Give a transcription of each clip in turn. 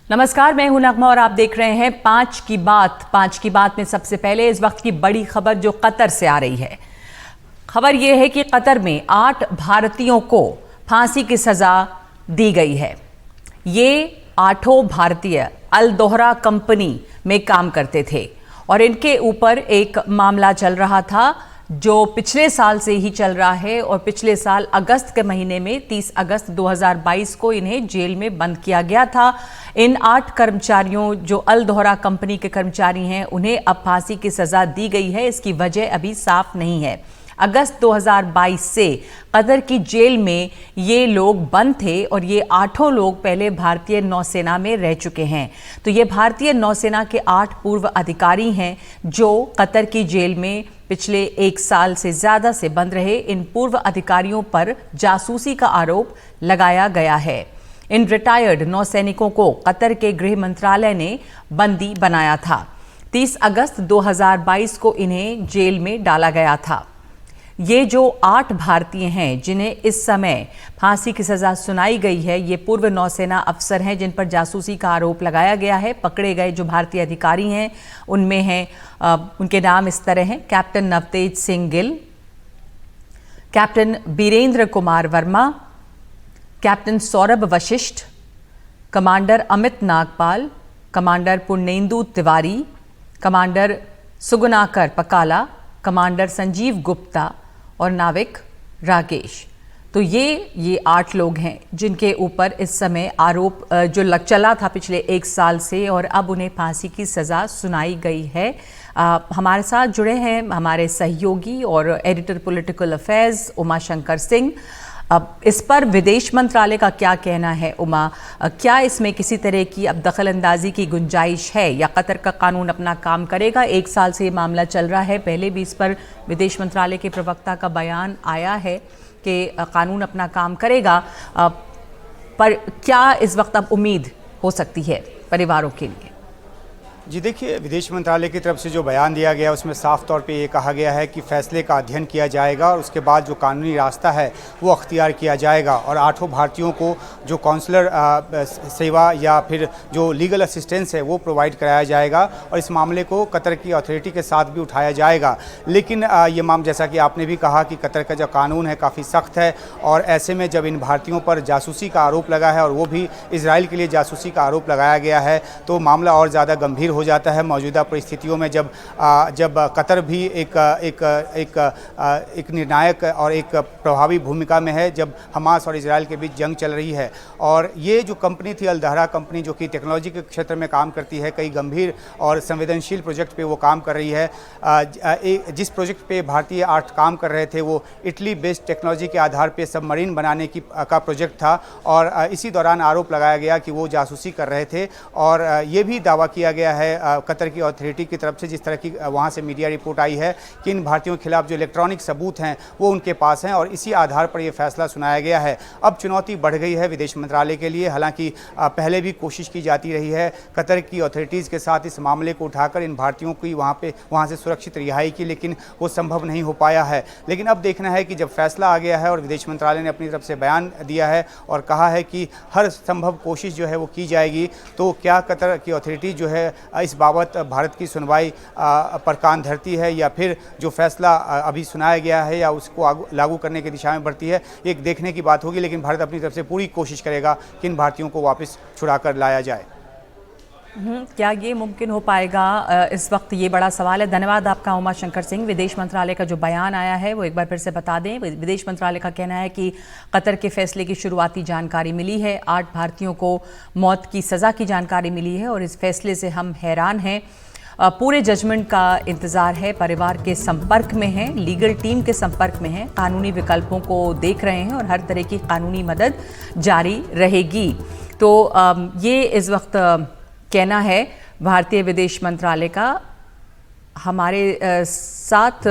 नमस्कार, मैं हूं नगमा और आप देख रहे हैं पांच की बात में सबसे पहले इस वक्त की बड़ी खबर जो कतर से आ रही है। खबर यह है कि कतर में 8 भारतीयों को फांसी की सजा दी गई है। ये 8 भारतीय अल दोहरा कंपनी में काम करते थे और इनके ऊपर एक मामला चल रहा था जो पिछले साल से ही चल रहा है और पिछले साल अगस्त के महीने में 30 अगस्त 2022 को इन्हें जेल में बंद किया गया था। इन 8 कर्मचारियों जो अल दोहरा कंपनी के कर्मचारी हैं उन्हें अब फांसी की सजा दी गई है। इसकी वजह अभी साफ नहीं है। अगस्त 2022 से कतर की जेल में ये लोग बंद थे और ये 8 लोग पहले भारतीय नौसेना में रह चुके हैं। तो ये भारतीय नौसेना के 8 पूर्व अधिकारी हैं जो कतर की जेल में पिछले 1 साल से ज़्यादा से बंद रहे। इन पूर्व अधिकारियों पर जासूसी का आरोप लगाया गया है। इन रिटायर्ड नौसैनिकों को कतर के गृह मंत्रालय ने बंदी बनाया था। 30 अगस्त 2022 को इन्हें जेल में डाला गया था। ये जो 8 भारतीय हैं जिन्हें इस समय फांसी की सजा सुनाई गई है, ये पूर्व नौसेना अफसर हैं जिन पर जासूसी का आरोप लगाया गया है। पकड़े गए जो भारतीय अधिकारी हैं उनमें हैं उनके नाम इस तरह हैं: captain Navtej Singh Gill, captain Birendra Kumar Verma, captain Saurabh Vashisht, commander Amit Nagpal, commander Purnendu Tiwari, commander Sugunakar Pakala, commander Sanjeev Gupta और नाविक राकेश। तो ये 8 लोग हैं जिनके ऊपर इस समय आरोप जो चला था पिछले 1 साल से और अब उन्हें फांसी की सज़ा सुनाई गई है। हमारे साथ जुड़े हैं हमारे सहयोगी और editor political affairs Uma Shankar Singh. अब इस पर विदेश मंत्रालय का क्या कहना है उमा? क्या इसमें किसी तरह की अब दखल अंदाजी की गुंजाइश है या कतर का कानून अपना काम करेगा? 1 साल से ये मामला चल रहा है, पहले भी इस पर विदेश मंत्रालय के प्रवक्ता का बयान आया है कि कानून अपना काम करेगा, पर क्या इस वक्त अब उम्मीद हो सकती है परिवारों के लिए? जी देखिए, विदेश मंत्रालय की तरफ से जो बयान दिया गया उसमें साफ तौर पे ये कहा गया है कि फैसले का अध्ययन किया जाएगा और उसके बाद जो कानूनी रास्ता है वो अख्तियार किया जाएगा और 8 भारतीयों को जो काउंसलर सेवा या फिर जो लीगल असिस्टेंस है वो प्रोवाइड कराया जाएगा और इस मामले को कतर की अथॉरिटी के साथ भी उठाया जाएगा। लेकिन ये मामला, जैसा कि आपने भी कहा कि कतर का जो कानून है काफ़ी सख्त है और ऐसे में जब इन भारतीयों पर जासूसी का आरोप लगा है और वो भी इजराइल के लिए जासूसी का आरोप लगाया गया है तो मामला और ज़्यादा गंभीर हो जाता है। मौजूदा परिस्थितियों में जब कतर भी एक निर्णायक और एक प्रभावी भूमिका में है, जब हमास और इजराइल के बीच जंग चल रही है और ये जो कंपनी थी अल दोहरा कंपनी जो कि टेक्नोलॉजी के क्षेत्र में काम करती है, कई गंभीर और संवेदनशील प्रोजेक्ट पे वो काम कर रही है। जिस प्रोजेक्ट पे भारतीय 8 काम कर रहे थे वो इटली बेस्ड टेक्नोलॉजी के आधार पे सबमरीन बनाने का प्रोजेक्ट था और इसी दौरान आरोप लगाया गया कि वो जासूसी कर रहे थे और ये भी दावा किया गया है कतर की अथॉरिटी की तरफ से, जिस तरह की वहाँ से मीडिया रिपोर्ट आई है कि इन भारतीयों के खिलाफ जो इलेक्ट्रॉनिक सबूत हैं वो उनके पास हैं और इसी आधार पर ये फैसला सुनाया गया है। अब चुनौती बढ़ गई है विदेश मंत्रालय के लिए। हालांकि पहले भी कोशिश की जाती रही है कतर की अथॉरिटीज़ के साथ इस मामले को उठाकर इन भारतीयों की वहाँ से सुरक्षित रिहाई की, लेकिन वो संभव नहीं हो पाया है। लेकिन अब देखना है कि जब फैसला आ गया है और विदेश मंत्रालय ने अपनी तरफ से बयान दिया है और कहा है कि हर संभव कोशिश जो है वो की जाएगी, तो क्या कतर की अथॉरिटी जो है इस बाबत भारत की सुनवाई पर कान धरती है या फिर जो फैसला अभी सुनाया गया है या उसको लागू करने की दिशा में बढ़ती है, एक देखने की बात होगी। लेकिन भारत अपनी तरफ से पूरी कोशिश करेगा कि इन भारतीयों को वापस छुड़ा कर लाया जाए। क्या ये मुमकिन हो पाएगा? इस वक्त ये बड़ा सवाल है। धन्यवाद आपका उमा शंकर सिंह। विदेश मंत्रालय का जो बयान आया है वो एक बार फिर से बता दें। विदेश मंत्रालय का कहना है कि कतर के फैसले की शुरुआती जानकारी मिली है, 8 भारतीयों को मौत की सज़ा की जानकारी मिली है और इस फैसले से हम हैरान हैं। पूरे जजमेंट का इंतज़ार है, परिवार के संपर्क में हैं, लीगल टीम के संपर्क में हैं, कानूनी विकल्पों को देख रहे हैं और हर तरह की कानूनी मदद जारी रहेगी। तो ये इस वक्त कहना है भारतीय विदेश मंत्रालय का। हमारे साथ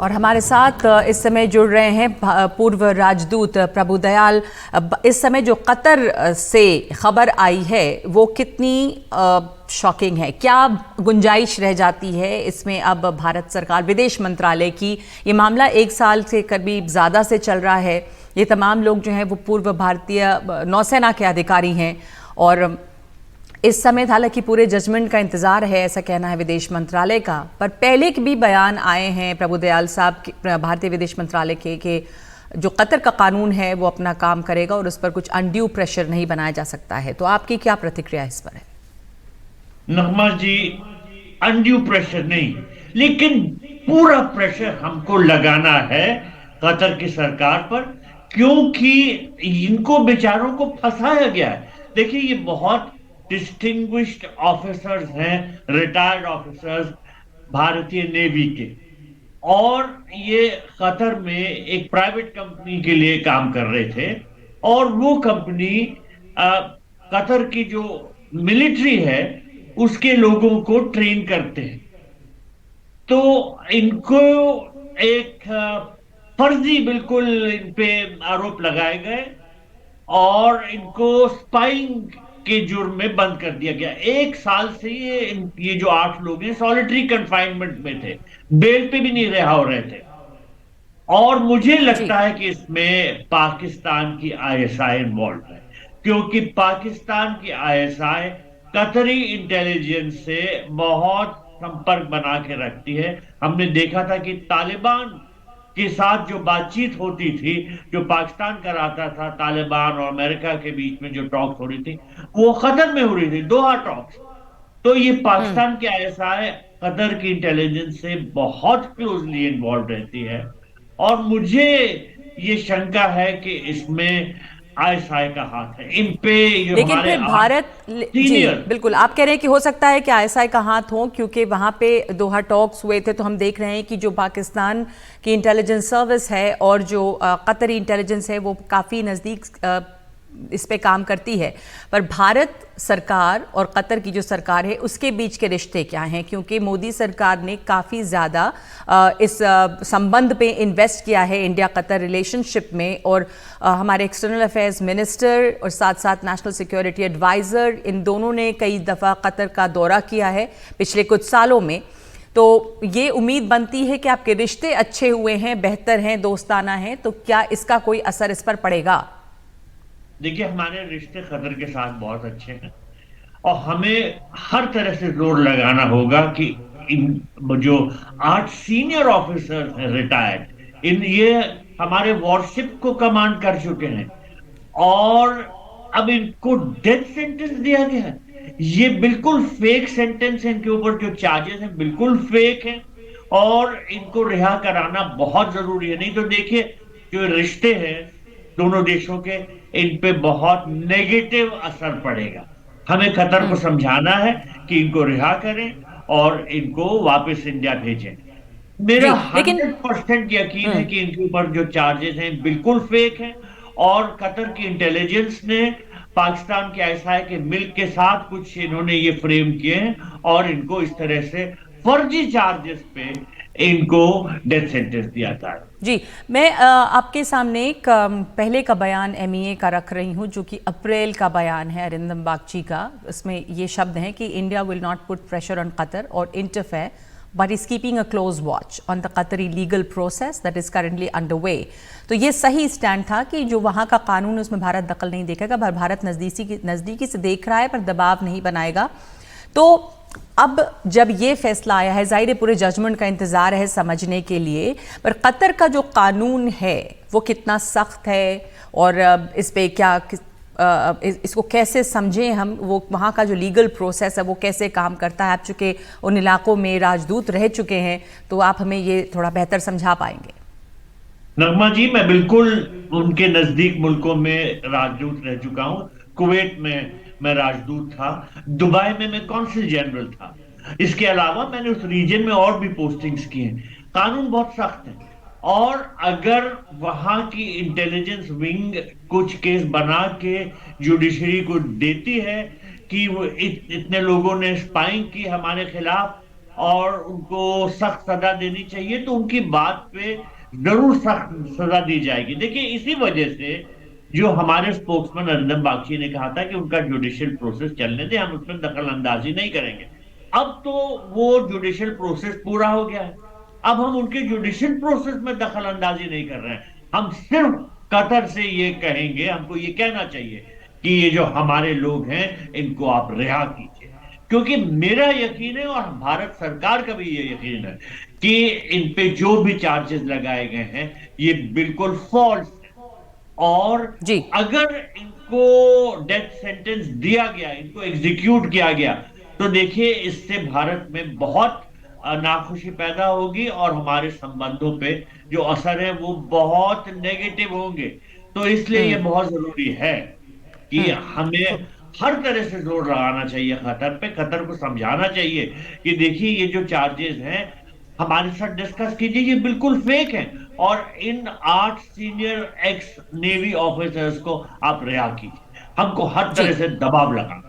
और हमारे साथ इस समय जुड़ रहे हैं पूर्व राजदूत प्रभुदयाल। इस समय जो कतर से खबर आई है वो कितनी शॉकिंग है? क्या गुंजाइश रह जाती है इसमें अब भारत सरकार विदेश मंत्रालय की? ये मामला 1 साल से करीब ज़्यादा से चल रहा है। ये तमाम लोग जो हैं वो पूर्व भारतीय नौसेना के अधिकारी हैं और इस समय हालांकि पूरे जजमेंट का इंतजार है, ऐसा कहना है विदेश मंत्रालय का। पर पहले के भी बयान आए हैं प्रभुदयाल साहब भारतीय विदेश मंत्रालय के कि जो कतर का कानून है वो अपना काम करेगा और उस पर कुछ अनड्यू प्रेशर नहीं बनाया जा सकता है। तो आपकी क्या प्रतिक्रिया इस पर है? नगमा जी, अनड्यू प्रेशर नहीं, लेकिन पूरा प्रेशर हमको लगाना है कतर की सरकार पर, क्योंकि इनको बेचारों को फंसाया गया है। देखिए, ये बहुत डिस्टिंग्विश्ड ऑफिसर्स हैं, रिटायर्ड ऑफिसर्स भारतीय नेवी के, और ये कतर में एक प्राइवेट कंपनी के लिए काम कर रहे थे। और वो कंपनी कतर की जो मिलिट्री है उसके लोगों को ट्रेन करते हैं। तो इनको एक फर्जी बिल्कुल इन पे आरोप लगाए गए और इनको स्पाइंग के जुर्म में बंद कर दिया गया। 1 साल से ये जो 8 लोग हैं सॉलिटरी कंफाइनमेंट में थे, बेल पे भी नहीं रिहा हो रहे थे। और मुझे लगता है कि इसमें पाकिस्तान की आईएसआई इन्वॉल्व है, क्योंकि पाकिस्तान की आईएसआई कतरी इंटेलिजेंस से बहुत संपर्क बना के रखती है। हमने देखा था कि तालिबान के साथ जो बातचीत होती थी, जो पाकिस्तान कराता था तालिबान और अमेरिका के बीच में जो टॉक्स हो रही थी, वो कतर में हो रही थी, दोहा टॉक्स। तो ये पाकिस्तान की आईएसआई कतर की इंटेलिजेंस से बहुत क्लोजली इन्वॉल्व रहती है। और मुझे ये शंका है कि इसमें आईएसआई का हाथ है इन पे। जो लेकिन हमारे फिर भारत जी बिल्कुल, आप कह रहे हैं कि हो सकता है कि आईएसआई का हाथ हो, क्योंकि वहां पे दोहा टॉक्स हुए थे। तो हम देख रहे हैं कि जो पाकिस्तान की इंटेलिजेंस सर्विस है और जो कतरी इंटेलिजेंस है वो काफ़ी नज़दीक इस पे काम करती है। पर भारत सरकार और कतर की जो सरकार है उसके बीच के रिश्ते क्या हैं? क्योंकि मोदी सरकार ने काफ़ी ज़्यादा इस संबंध पे इन्वेस्ट किया है, इंडिया कतर रिलेशनशिप में। और हमारे एक्सटर्नल अफेयर्स मिनिस्टर और साथ साथ नेशनल सिक्योरिटी एडवाइज़र, इन दोनों ने कई दफ़ा कतर का दौरा किया है पिछले कुछ सालों में। तो ये उम्मीद बनती है कि आपके रिश्ते अच्छे हुए हैं, बेहतर हैं, दोस्ताना हैं, तो क्या इसका कोई असर इस पर पड़ेगा? देखिए, हमारे रिश्ते कतर के साथ बहुत अच्छे हैं और हमें हर तरह से जोर लगाना होगा कि इन जो 8 सीनियर ऑफिसर्स हैं रिटायर्ड, ये हमारे वॉरशिप को कमांड कर चुके हैं और अब इनको डेथ सेंटेंस दिया गया है। ये बिल्कुल फेक सेंटेंस है, इनके ऊपर जो चार्जेस हैं बिल्कुल फेक हैं और इनको रिहा कराना बहुत जरूरी है। नहीं तो देखिए, जो रिश्ते हैं दोनों देशों के, इन पे बहुत नेगेटिव असर पड़ेगा। हमें कतर को समझाना है कि इनको रिहा करें और इनको वापस इंडिया भेजें। मेरा 100% यकीन है कि इनके ऊपर जो चार्जेस हैं बिल्कुल फेक हैं और कतर की इंटेलिजेंस ने पाकिस्तान के आईएसआई के मिल्क के साथ कुछ इन्होंने ये फ्रेम किए हैं और इनको इस तरह से फर्जी चार्जेस पे इनको डेथ सेंटेंस दिया था। जी, मैं आपके सामने एक पहले का बयान एमईए का रख रही हूं, जो कि अप्रैल का बयान है अरिंदम बागची का। इसमें ये शब्द हैं कि India will not put pressure on Qatar और interfere but is keeping a close watch on the Qatari legal process that is currently under way. तो ये सही स्टैंड था कि जो वहाँ का कानून उसमें भारत दखल नहीं देखेगा, भारत नज़दीकी से देख रहा है पर दबाव नहीं बनाएगा। तो अब जब ये फैसला आया है, जाहिर है पूरे जजमेंट का इंतज़ार है समझने के लिए, पर कतर का जो कानून है वो कितना सख्त है और इस पे क्या इसको कैसे समझें हम, वो वहाँ का जो लीगल प्रोसेस है वो कैसे काम करता है? आप चूँकि उन इलाकों में राजदूत रह चुके हैं तो आप हमें ये थोड़ा बेहतर समझा पाएंगे। नगमा जी, मैं बिल्कुल उनके नजदीक मुल्कों में राजदूत रह चुका हूँ। कुवैत में मैं राजदूत था, दुबई में मैं कॉन्सल जनरल था। इसके अलावा मैंने उस रीजन में और भी पोस्टिंग्स की हैं। कानून बहुत सख्त है और अगर वहां की इंटेलिजेंस विंग कुछ केस बना के जुडिशरी को देती है कि वो इतने लोगों ने स्पाइंग की हमारे खिलाफ, और उनको सख्त सजा देनी चाहिए, तो उनकी बात पे जरूर सख्त सजा दी जाएगी। देखिए, इसी वजह से जो हमारे स्पोक्समैन अरिंदम बागची ने कहा था कि उनका जुडिशियल प्रोसेस चलने दें, हम उसमें दखल अंदाजी नहीं करेंगे। अब तो वो जुडिशियल प्रोसेस पूरा हो गया है, अब हम उनके जुडिशियल प्रोसेस में दखल अंदाजी नहीं कर रहे हैं। हम सिर्फ कतर से ये कहेंगे, हमको ये कहना चाहिए कि ये जो हमारे लोग हैं इनको आप रिहा कीजिए, क्योंकि मेरा यकीन है और भारत सरकार का भी ये यकीन है कि इन पे जो भी चार्जेस लगाए गए हैं ये बिल्कुल फॉल्स है। और जी। अगर इनको डेथ सेंटेंस दिया गया, इनको एग्जीक्यूट किया गया, तो देखिए इससे भारत में बहुत नाखुशी पैदा होगी और हमारे संबंधों पे जो असर है वो बहुत नेगेटिव होंगे। तो इसलिए ये बहुत जरूरी है कि हमें हर तरह से जोर लगाना चाहिए कतर पे, कतर को समझाना चाहिए कि देखिए ये जो चार्जेस हैं हमारे साथ डिस्कस कीजिए, ये बिल्कुल फेक है, और इन 8 सीनियर एक्स नेवी ऑफिसर्स को आप रिहा कीजिए। हमको हर तरह से दबाव लगाना।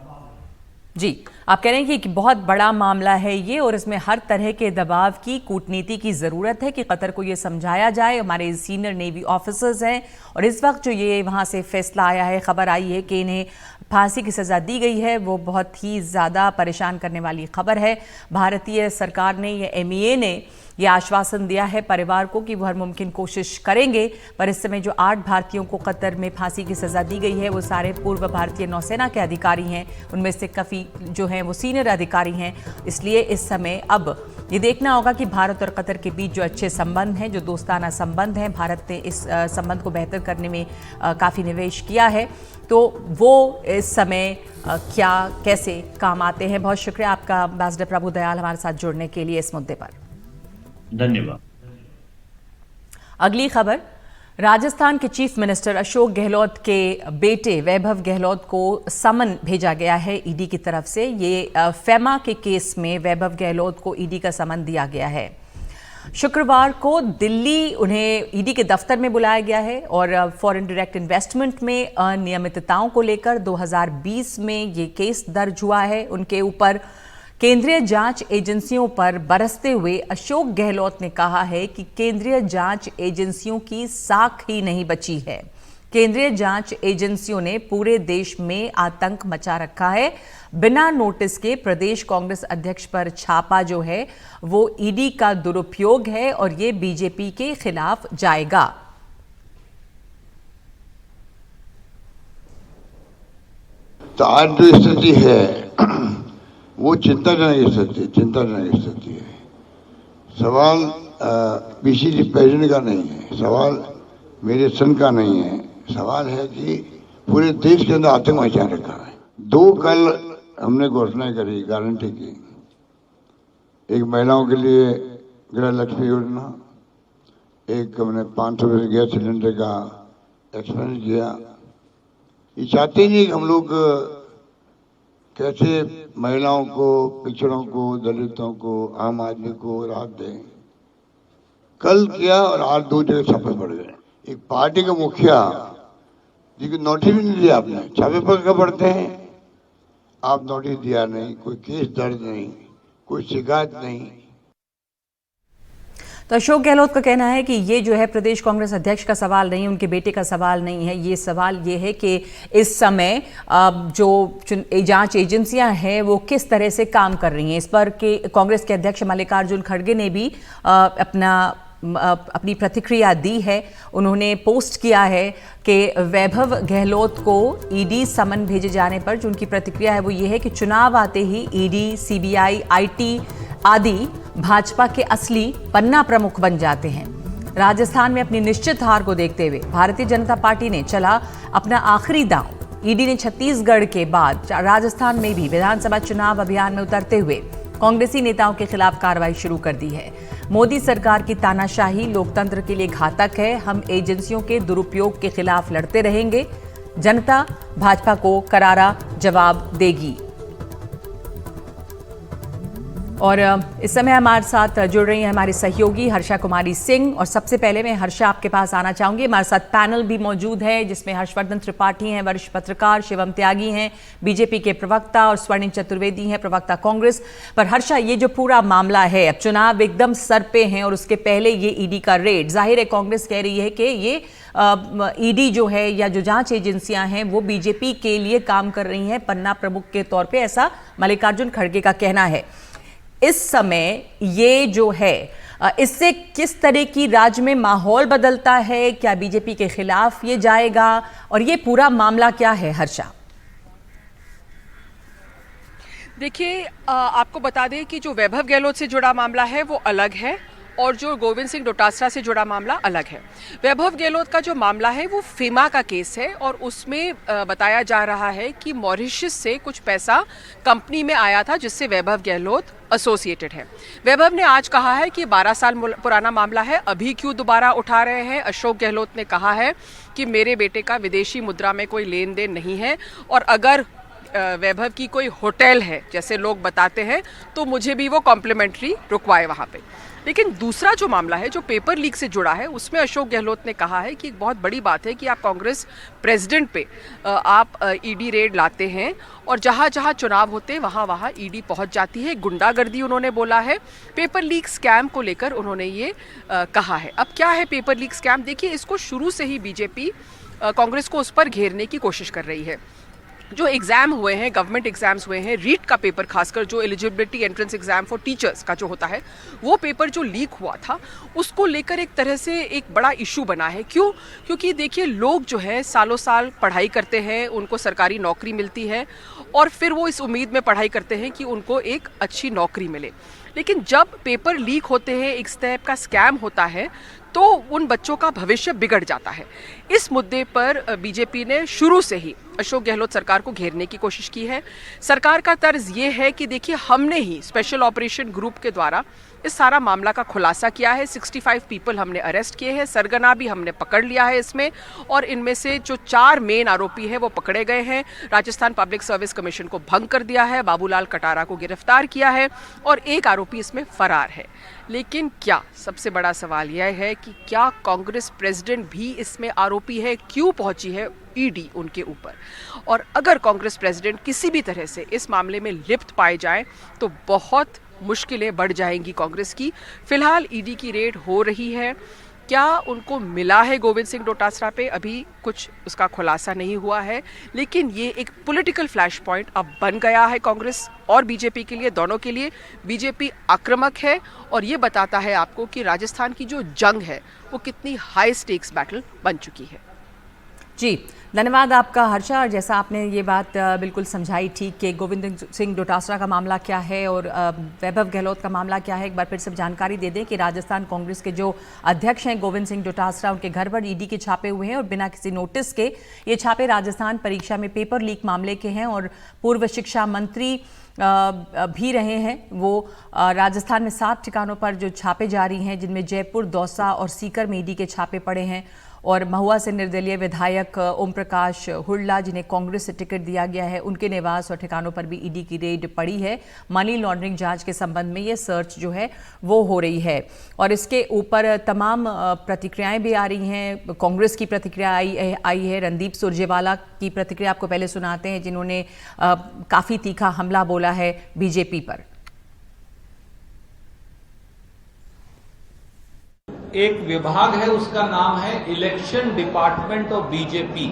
जी, आप कह रहे हैं कि बहुत बड़ा मामला है ये और इसमें हर तरह के दबाव की, कूटनीति की ज़रूरत है कि कतर को ये समझाया जाए। हमारे सीनियर नेवी ऑफिसर्स हैं और इस वक्त जो ये वहाँ से फैसला आया है, खबर आई है कि इन्हें फांसी की सज़ा दी गई है, वो बहुत ही ज़्यादा परेशान करने वाली खबर है। भारतीय सरकार ने, ये MEA ने यह आश्वासन दिया है परिवार को कि वो हर मुमकिन कोशिश करेंगे, पर इस समय जो 8 भारतीयों को कतर में फांसी की सज़ा दी गई है वो सारे पूर्व भारतीय नौसेना के अधिकारी हैं, उनमें से काफ़ी जो हैं वो सीनियर अधिकारी हैं। इसलिए इस समय अब ये देखना होगा कि भारत और कतर के बीच जो अच्छे संबंध हैं, जो दोस्ताना संबंध हैं, भारत ने इस संबंध को बेहतर करने में काफ़ी निवेश किया है, तो वो इस समय क्या कैसे काम आते हैं। बहुत शुक्रिया आपका एम्बेसडर प्रभु दयाल हमारे साथ जुड़ने के लिए इस मुद्दे पर। धन्यवाद। अगली खबर, राजस्थान के चीफ मिनिस्टर अशोक गहलोत के बेटे वैभव गहलोत को समन भेजा गया है ईडी की तरफ से। ये फेमा के केस में वैभव गहलोत को ईडी का समन दिया गया है। शुक्रवार को दिल्ली उन्हें ईडी के दफ्तर में बुलाया गया है और फॉरेन डायरेक्ट इन्वेस्टमेंट में अनियमितताओं को लेकर 2020 में ये केस दर्ज हुआ है उनके ऊपर। केंद्रीय जांच एजेंसियों पर बरसते हुए अशोक गहलोत ने कहा है कि केंद्रीय जांच एजेंसियों की साख ही नहीं बची है। केंद्रीय जांच एजेंसियों ने पूरे देश में आतंक मचा रखा है। बिना नोटिस के प्रदेश कांग्रेस अध्यक्ष पर छापा जो है वो ईडी का दुरुपयोग है और ये बीजेपी के खिलाफ जाएगा। तो आज जो स्थिति है वो चिंताजनक स्थिति है। सवाल पीसीसी प्रेसिडेंट का नहीं है, सवाल मेरे सन का नहीं है, सवाल है कि पूरे देश के अंदर आतंक मचा रखा है। 2 कल हमने घोषणा करी, गारंटी की, एक महिलाओं के लिए गृह लक्ष्मी योजना, एक हमने 500 रुपये गैस सिलेंडर का एक्सपेंस किया। ये चाहते नहीं कि हम लोग कैसे महिलाओं को, पिछड़ों को, दलितों को, आम आदमी को राहत दें। कल किया और आज 2 जगह छापे पड़ गए। एक पार्टी का मुखिया जिसको नोटिस भी नहीं दिया आपने, छापे पर कब पड़ते हैं? आप नोटिस दिया नहीं, कोई केस दर्ज नहीं, कोई शिकायत नहीं। तो अशोक गहलोत का कहना है कि ये जो है प्रदेश कांग्रेस अध्यक्ष का सवाल नहीं, उनके बेटे का सवाल नहीं है। ये सवाल ये है कि इस समय जो जांच एजेंसियां हैं वो किस तरह से काम कर रही हैं। इस पर कि कांग्रेस के अध्यक्ष मल्लिकार्जुन खड़गे ने भी अपनी प्रतिक्रिया दी है। उन्होंने पोस्ट किया है कि वैभव गहलोत को ईडी समन भेजे जाने पर जो उनकी प्रतिक्रिया है वो ये है कि चुनाव आते ही ईडी, सीबीआई, आईटी आदि भाजपा के असली पन्ना प्रमुख बन जाते हैं। राजस्थान में अपनी निश्चित हार को देखते हुए भारतीय जनता पार्टी ने चला अपना आखिरी दांव। ईडी ने छत्तीसगढ़ के बाद राजस्थान में भी विधानसभा चुनाव अभियान में उतरते हुए कांग्रेसी नेताओं के खिलाफ कार्रवाई शुरू कर दी है। मोदी सरकार की तानाशाही लोकतंत्र के लिए घातक है। हम एजेंसियों के दुरुपयोग के खिलाफ लड़ते रहेंगे। जनता भाजपा को करारा जवाब देगी। और इस समय हमारे साथ जुड़ रही हैं हमारी सहयोगी हर्षा कुमारी सिंह। और सबसे पहले मैं हर्षा आपके पास आना चाहूंगी। हमारे साथ पैनल भी मौजूद है जिसमें हर्षवर्धन त्रिपाठी हैं, वरिष्ठ पत्रकार, शिवम त्यागी हैं, बीजेपी के प्रवक्ता, और स्वर्णिम चतुर्वेदी हैं, प्रवक्ता कांग्रेस। पर हर्षा, ये जो पूरा मामला है, अब चुनाव एकदम सर पे हैं और उसके पहले ये ईडी का रेड, जाहिर है कांग्रेस कह रही है कि ये ईडी जो है या जो जांच एजेंसियां हैं वो बीजेपी के लिए काम कर रही हैं पन्ना प्रमुख के तौर पे, ऐसा मल्लिकार्जुन खड़गे का कहना है। इस समय ये जो है, इससे किस तरह की राज्य में माहौल बदलता है? क्या बीजेपी के खिलाफ ये जाएगा? और ये पूरा मामला क्या है हर्षा? देखिए, आपको बता दें कि जो वैभव गहलोत से जुड़ा मामला है वो अलग है और जो गोविंद सिंह डोटासरा से जुड़ा मामला अलग है। वैभव गहलोत का जो मामला है वो फीमा का केस है और उसमें बताया जा रहा है कि मॉरिशस से कुछ पैसा कंपनी में आया था जिससे वैभव गहलोत एसोसिएटेड है। वैभव ने आज कहा है कि 12 साल पुराना मामला है, अभी क्यों दोबारा उठा रहे हैं। अशोक गहलोत ने कहा है कि मेरे बेटे का विदेशी मुद्रा में कोई लेन देन नहीं है और अगर वैभव की कोई होटल है जैसे लोग बताते हैं तो मुझे भी वो कॉम्प्लीमेंट्री रुकवाए वहाँ पे। लेकिन दूसरा जो मामला है जो पेपर लीक से जुड़ा है उसमें अशोक गहलोत ने कहा है कि एक बहुत बड़ी बात है कि आप कांग्रेस प्रेसिडेंट पे आप ईडी रेड लाते हैं और जहाँ जहाँ चुनाव होते हैं वहाँ वहाँ ईडी पहुँच जाती है। गुंडागर्दी उन्होंने बोला है। पेपर लीक स्कैम को लेकर उन्होंने ये कहा है। अब क्या है पेपर लीक स्कैम? देखिए, इसको शुरू से ही बीजेपी कांग्रेस को उस पर घेरने की कोशिश कर रही है। जो एग्ज़ाम हुए हैं, गवर्नमेंट एग्जाम्स हुए हैं, रीट का पेपर, खासकर जो eligibility entrance exam for teachers का जो होता है, वो पेपर जो लीक हुआ था उसको लेकर एक तरह से एक बड़ा इशू बना है। क्यों? क्योंकि देखिए, लोग जो है सालों साल पढ़ाई करते हैं, उनको सरकारी नौकरी मिलती है और फिर वो इस उम्मीद में पढ़ाई करते हैं कि उनको एक अच्छी नौकरी मिले। लेकिन जब पेपर लीक होते हैं, एक टाइप का स्कैम होता है, तो उन बच्चों का भविष्य बिगड़ जाता है। इस मुद्दे पर बीजेपी ने शुरू से ही अशोक गहलोत सरकार को घेरने की कोशिश की है। सरकार का तर्ज ये है कि देखिए, हमने ही स्पेशल ऑपरेशन ग्रुप के द्वारा इस सारा मामला का खुलासा किया है। 65 पीपल हमने अरेस्ट किए हैं, सरगना भी हमने पकड़ लिया है इसमें, और इनमें से जो 4 मेन आरोपी हैं वो पकड़े गए हैं। राजस्थान पब्लिक सर्विस कमीशन को भंग कर दिया है, बाबूलाल कटारा को गिरफ्तार किया है और एक आरोपी इसमें फरार है। लेकिन क्या, सबसे बड़ा सवाल यह है कि क्या कांग्रेस प्रेसिडेंट भी इसमें आरोपी है? क्यों पहुंची है ईडी उनके ऊपर? और अगर कांग्रेस प्रेसिडेंट किसी भी तरह से इस मामले में लिप्त पाए जाएं तो बहुत मुश्किलें बढ़ जाएंगी कांग्रेस की। फिलहाल ईडी की रेड हो रही है। क्या उनको मिला है गोविंद सिंह डोटासरा पे? अभी कुछ उसका खुलासा नहीं हुआ है, लेकिन ये एक पॉलिटिकल फ्लैश पॉइंट अब बन गया है कांग्रेस और बीजेपी के लिए, दोनों के लिए। बीजेपी आक्रामक है और ये बताता है आपको कि राजस्थान की जो जंग है वो कितनी हाई स्टेक्स बैटल बन चुकी है। जी, धन्यवाद आपका हर्षा। और जैसा आपने ये बात बिल्कुल समझाई ठीक कि गोविंद सिंह डोटासरा का मामला क्या है और वैभव गहलोत का मामला क्या है, एक बार फिर से जानकारी दे दें कि राजस्थान कांग्रेस के जो अध्यक्ष हैं गोविंद सिंह डोटासरा, उनके घर पर ईडी के छापे हुए हैं और बिना किसी नोटिस के ये छापे राजस्थान परीक्षा में पेपर लीक मामले के हैं। और पूर्व शिक्षा मंत्री भी रहे हैं वो। राजस्थान में 7 ठिकानों पर जो छापे जारी हैं, जिनमें जयपुर, दौसा और सीकर में ईडी के छापे पड़े हैं। और महुआ से निर्दलीय विधायक ओम प्रकाश हुड्डा, जिन्हें कांग्रेस से टिकट दिया गया है, उनके निवास और ठिकानों पर भी ईडी की रेड पड़ी है। मनी लॉन्ड्रिंग जांच के संबंध में ये सर्च जो है वो हो रही है और इसके ऊपर तमाम प्रतिक्रियाएं भी आ रही हैं। कांग्रेस की प्रतिक्रिया आई है। रणदीप सुरजेवाला की प्रतिक्रिया आपको पहले सुनाते हैं, जिन्होंने काफ़ी तीखा हमला बोला है बीजेपी पर। एक विभाग है, उसका नाम है election department of BJP,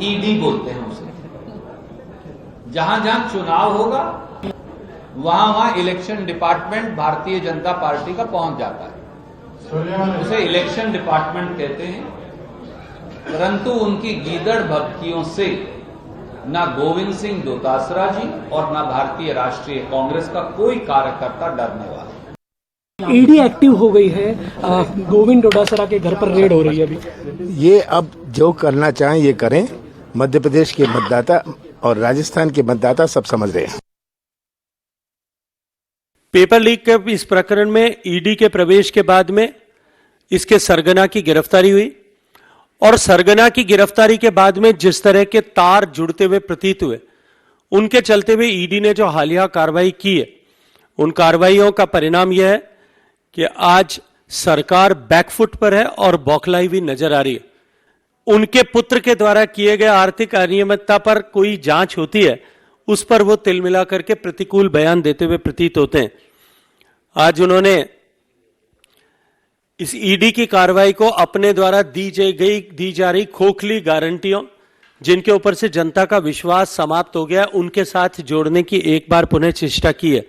ED बोलते हैं उसे। जहां जहां चुनाव होगा वहां वहां election department Bharatiya Janata party का पहुंच जाता है, उसे इलेक्शन डिपार्टमेंट कहते हैं। परंतु उनकी गीदड़ भक्तियों से ना गोविंद सिंह डोटासरा जी और ना भारतीय राष्ट्रीय कांग्रेस का कोई कार्यकर्ता डरने वाला। ईडी एक्टिव हो गई है, गोविंद डोटासरा के घर पर रेड हो रही है अभी। ये अब जो करना चाहें ये करें। मध्य प्रदेश के मतदाता और राजस्थान के मतदाता सब समझ रहे हैं। पेपर लीक के इस प्रकरण में ईडी के प्रवेश के बाद में इसके सरगना की गिरफ्तारी हुई और सरगना की गिरफ्तारी के बाद में जिस तरह के तार जुड़ते हुए प्रतीत हुए, उनके चलते हुए ईडी ने जो हालिया कार्रवाई की है उन कार्रवाइयों का परिणाम यह है कि आज सरकार बैकफुट पर है और बौखलाई हुई नजर आ रही है। उनके पुत्र के द्वारा किए गए आर्थिक अनियमितता पर कोई जांच होती है, उस पर वो तिल मिला करके प्रतिकूल बयान देते हुए प्रतीत होते हैं। आज उन्होंने इस ईडी की कार्रवाई को अपने द्वारा दी जा रही खोखली गारंटियों, जिनके ऊपर से जनता का विश्वास समाप्त हो गया, उनके साथ जोड़ने की एक बार पुनः चेष्टा की है।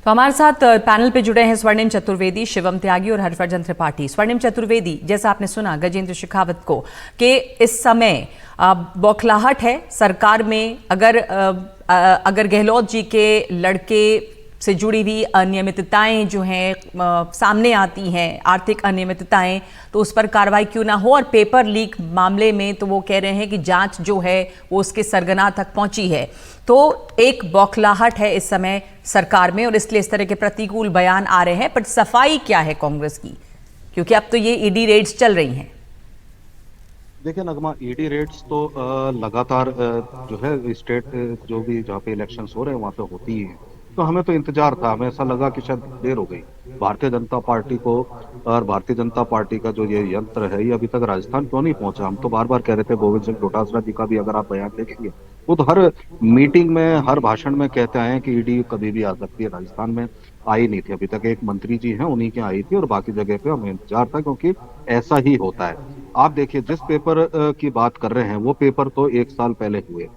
तो हमारे साथ पैनल पे जुड़े हैं स्वर्णिम चतुर्वेदी, शिवम त्यागी और हरभजन त्रिपाठी। स्वर्णिम चतुर्वेदी, जैसा आपने सुना गजेंद्र शेखावत को कि इस समय बौखलाहट है सरकार में, अगर गहलोत जी के लड़के से जुड़ी हुई अनियमितताएं जो हैं सामने आती हैं, आर्थिक अनियमितताएं, तो उस पर कार्रवाई क्यों ना हो। और पेपर लीक मामले में तो वो कह रहे हैं कि जांच जो है वो उसके सरगना तक पहुंची है। तो एक बौखलाहट है इस समय सरकार में और इसलिए इस तरह के प्रतिकूल बयान आ रहे हैं। पर सफाई क्या है कांग्रेस की, क्योंकि अब तो ये ईडी रेड्स चल रही हैं। देखिए नगमा, ईडी रेड्स तो लगातार जो है स्टेट जो भी जहाँ पे इलेक्शंस हो रहे हैं वहाँ पे होती ही है। तो हमें तो इंतजार था, हमें ऐसा लगा कि शायद देर हो गई भारतीय जनता पार्टी को, और भारतीय जनता पार्टी का जो ये यंत्र है ये अभी तक राजस्थान क्यों नहीं पहुंचा। हम तो बार बार कह रहे थे, गोविंद सिंह डोटासरा जी का भी अगर आप बयान देखेंगे, वो तो हर मीटिंग में, हर भाषण में कहते आए हैं कि ईडी कभी भी आ सकती है। राजस्थान में आई नहीं थी अभी तक, एक मंत्री जी हैं उन्हीं के आई थी, और बाकी जगह पे हमें इंतजार था, क्योंकि ऐसा ही होता है। आप देखिए जिस पेपर की बात कर रहे हैं वो पेपर तो 1 साल पहले हुए,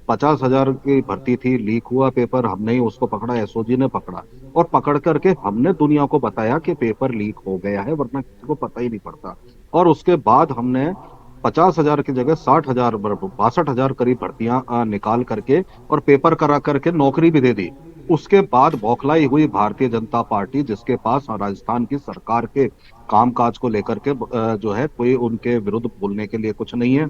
50,000 की भर्ती थी, लीक हुआ पेपर, हमने ही उसको पकड़ा, एसओजी ने पकड़ा, और पकड़ करके हमने दुनिया को बताया कि पेपर लीक हो गया है, वरना किसी को पता ही नहीं पड़ता। और उसके बाद हमने 50,000 की जगह 60,000, 62,000 करीब भर्तियां निकाल करके और पेपर करा करके नौकरी भी दे दी। उसके बाद बौखलाई हुई भारतीय जनता पार्टी, जिसके पास राजस्थान की सरकार के कामकाज को लेकर के जो है कोई उनके विरुद्ध बोलने के लिए कुछ नहीं है।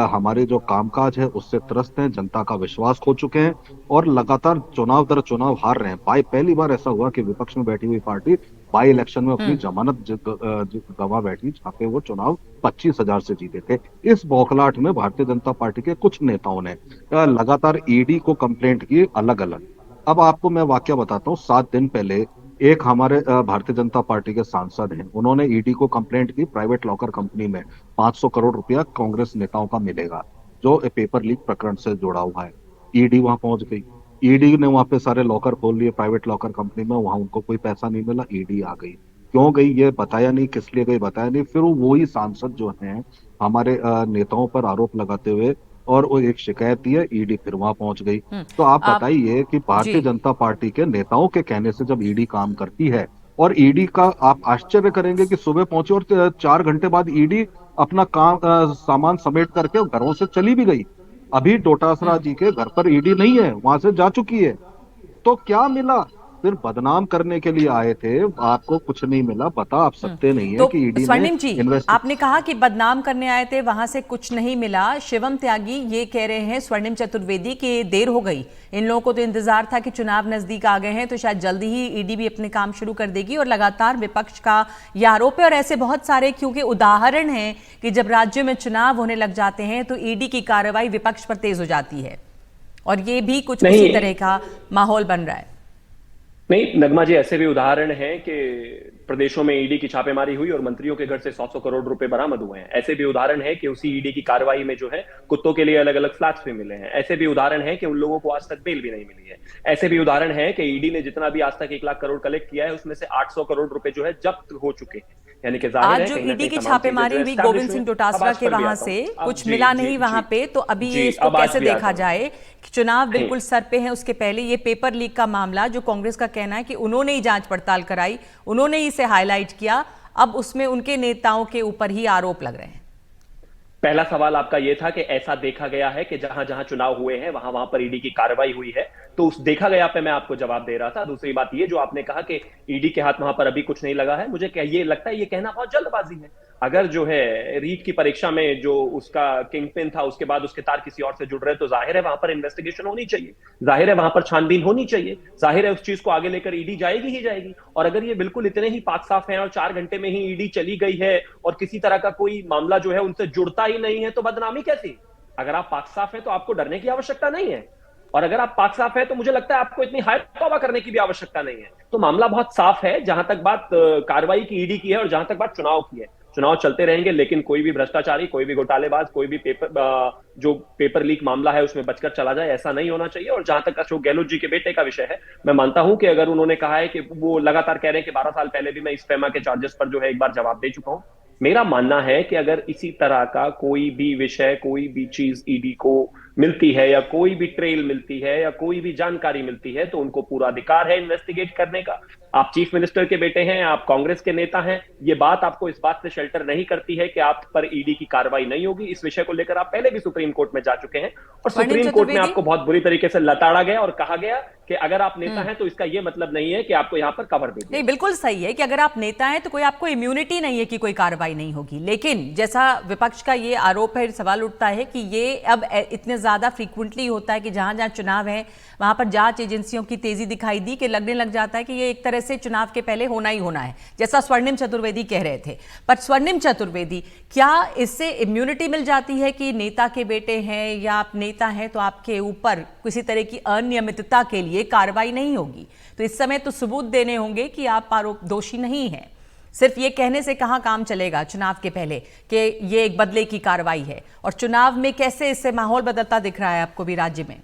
हमारे जो कामकाज है उससे त्रस्त हैं, जनता का विश्वास खो चुके हैं और लगातार चुनाव दर चुनाव हार रहे हैं। पहली बार ऐसा हुआ कि विपक्ष में बैठी हुई पार्टी बाई इलेक्शन में अपनी जमानत गंवा बैठी, जहाँ पे वो चुनाव 25,000 से जीते थे। इस बौखलाहट में भारतीय जनता पार्टी के कुछ नेताओं ने लगातार ईडी को कंप्लेंट की अलग अलग। अब आपको मैं वाकया बताता हूँ, 7 दिन पहले एक हमारे भारतीय जनता पार्टी के सांसद हैं, उन्होंने ईडी को कंप्लेंट की, प्राइवेट लॉकर कंपनी में 500 करोड़ रुपया कांग्रेस नेताओं का मिलेगा जो पेपर लीक प्रकरण से जुड़ा हुआ है। ईडी वहां पहुंच गई, ईडी ने वहां पे सारे लॉकर खोल लिए प्राइवेट लॉकर कंपनी में, वहां उनको कोई पैसा नहीं मिला, ईडी आ गई। क्यों गई ये बताया नहीं, किस लिए गई बताया नहीं। फिर वो ही सांसद जो हैं हमारे नेताओं पर आरोप लगाते हुए और वो एक शिकायत दी है, ईडी फिर वहां पहुंच गई। तो आप बताइए कि भारतीय जनता पार्टी के नेताओं के कहने से जब ईडी काम करती है, और ईडी का आप आश्चर्य करेंगे कि सुबह पहुंची और 4 घंटे बाद ईडी अपना काम सामान समेट करके घरों से चली भी गई। अभी डोटासरा जी के घर पर ईडी नहीं है, वहां से जा चुकी है। तो क्या मिला? सिर्फ बदनाम करने के लिए आए थे, आपको कुछ नहीं मिला, बता आप सकते नहीं है तो कि ईडी स्वर्णिम जी, आपने कहा कि बदनाम करने आए थे, वहां से कुछ नहीं मिला। शिवम त्यागी ये कह रहे हैं, स्वर्णिम चतुर्वेदी, कि देर हो गई, इन लोगों को तो इंतजार था कि चुनाव नजदीक आ गए हैं तो शायद जल्दी ही ईडी भी अपने काम शुरू कर देगी। और लगातार विपक्ष का यह आरोप है, और ऐसे बहुत सारे क्योंकि उदाहरण हैं कि जब राज्य में चुनाव होने लग जाते हैं तो ईडी की कार्रवाई विपक्ष पर तेज हो जाती है, और ये भी कुछ इसी तरह का माहौल बन रहा है। नहीं नगमा जी, ऐसे भी उदाहरण हैं कि प्रदेशों में ईडी की छापेमारी हुई और मंत्रियों के घर से 100 करोड़ रुपए बरामद हुए हैं। ऐसे भी उदाहरण है कि उसी ईडी की कार्रवाई में जो है कुत्तों के लिए अलग अलग फ्लैट्स भी मिले हैं। ऐसे भी उदाहरण है कि उन लोगों को आज तक बेल भी नहीं मिली है। ऐसे भी उदाहरण है कि ईडी ने जितना भी आज तक 1 लाख करोड़ कलेक्ट किया है उसमें से 800 करोड़ रुपए जो है जब्त हो चुके हैं। यानी कि आज जो ईडी की छापेमारी हुई गोविंद सिंह डोटासरा के वहां से कुछ मिला नहीं वहां पे, तो अभी ये इसको कैसे देखा जाए? चुनाव बिल्कुल सर पे है, उसके पहले ये पेपर लीक का मामला जो कांग्रेस का कहना है कि उन्होंने ही जांच पड़ताल कराई, उन्होंने ही इसे हाईलाइट किया, अब उसमें उनके नेताओं के ऊपर ही आरोप लग रहे हैं। पहला सवाल आपका यह था कि ऐसा देखा गया है कि जहां जहां चुनाव हुए हैं वहां वहां पर ईडी की कार्रवाई हुई है, तो उस देखा गया पे मैं आपको जवाब दे रहा था। दूसरी बात ये जो आपने कहा कि ईडी के हाथ वहां पर अभी कुछ नहीं लगा है, मुझे ये लगता है ये कहना बहुत जल्दबाजी है। अगर जो है रीट की परीक्षा में जो उसका किंग पिन था उसके बाद उसके तार किसी और से जुड़ रहे, तो जाहिर है वहां पर इन्वेस्टिगेशन होनी चाहिए, जाहिर है वहां पर छानबीन होनी चाहिए, जाहिर है उस चीज को आगे लेकर ईडी जाएगी ही जाएगी। और अगर ये बिल्कुल इतने ही पाक साफ है और 4 घंटे में ही ईडी चली गई है और किसी तरह का कोई मामला जो है उनसे जुड़ता ही नहीं है, तो बदनामी कैसी? अगर आप पाक साफ है तो आपको डरने की आवश्यकता नहीं है। और अगर आप पाक साफ है तो मुझे लगता है आपको इतनी हाई तौबा करने की भी आवश्यकता नहीं है। तो मामला बहुत साफ है जहां तक बात कार्रवाई की ईडी की है और जहां तक बात चुनाव की है। चुनाव चलते रहेंगे, लेकिन कोई भी भ्रष्टाचारी, कोई भी घोटालेबाज, कोई भी जो पेपर लीक मामला है उसमें बचकर चला जाए, ऐसा नहीं होना चाहिए। और जहां तक अशोक गहलोत जी के बेटे का विषय है, मैं मानता हूं कि अगर उन्होंने कहा है कि वो लगातार कह रहे हैं कि 12 साल पहले भी मैं इस फेमा के चार्जेस पर जो है एक बार जवाब दे चुका हूं, मेरा मानना है कि अगर इसी तरह का कोई भी विषय, कोई भी चीज ईडी को मिलती है या कोई भी ट्रेल मिलती है या कोई भी जानकारी मिलती है तो उनको पूरा अधिकार है इन्वेस्टिगेट करने का। आप चीफ मिनिस्टर के बेटे हैं, आप कांग्रेस के नेता हैं, ये बात आपको इस बात से शेल्टर नहीं करती है कि आप पर ईडी की कार्रवाई नहीं होगी। इस विषय को लेकर आप पहले भी सुप्रीम कोर्ट में जा चुके हैं और सुप्रीम कोर्ट में आपको बहुत बुरी तरीके से लताड़ा गया और कहा गया कि अगर आप नेता हैं तो इसका यह मतलब नहीं है कि आपको यहां पर कवर दे दिया। नहीं, बिल्कुल सही है कि अगर आप नेता हैं तो कोई आपको इम्यूनिटी नहीं है कि कोई कार्रवाई नहीं होगी। लेकिन जैसा विपक्ष का ये आरोप है, सवाल उठता है कि ये अब इतने ज्यादा फ्रीक्वेंटली होता है कि जहां जहां चुनाव है वहां पर जांच एजेंसियों की तेजी दिखाई दी कि लगने लग जाता है कि ये एक तरह से चुनाव के पहले होना ही होना है, जैसा स्वर्णिम चतुर्वेदी कह रहे थे। पर स्वर्णिम चतुर्वेदी, क्या इससे इम्यूनिटी मिल जाती है कि नेता के बेटे हैं या आप नेता हैं तो आपके ऊपर किसी तरह की अनियमितता के लिए कार्रवाई नहीं होगी? तो इस समय तो सबूत देने होंगे कि आप आरोप दोषी नहीं हैं। सिर्फ ये कहने से कहाँ काम चलेगा चुनाव के पहले कि ये एक बदले की कार्रवाई है? और चुनाव में कैसे इससे माहौल बदलता दिख रहा है आपको भी राज्य में?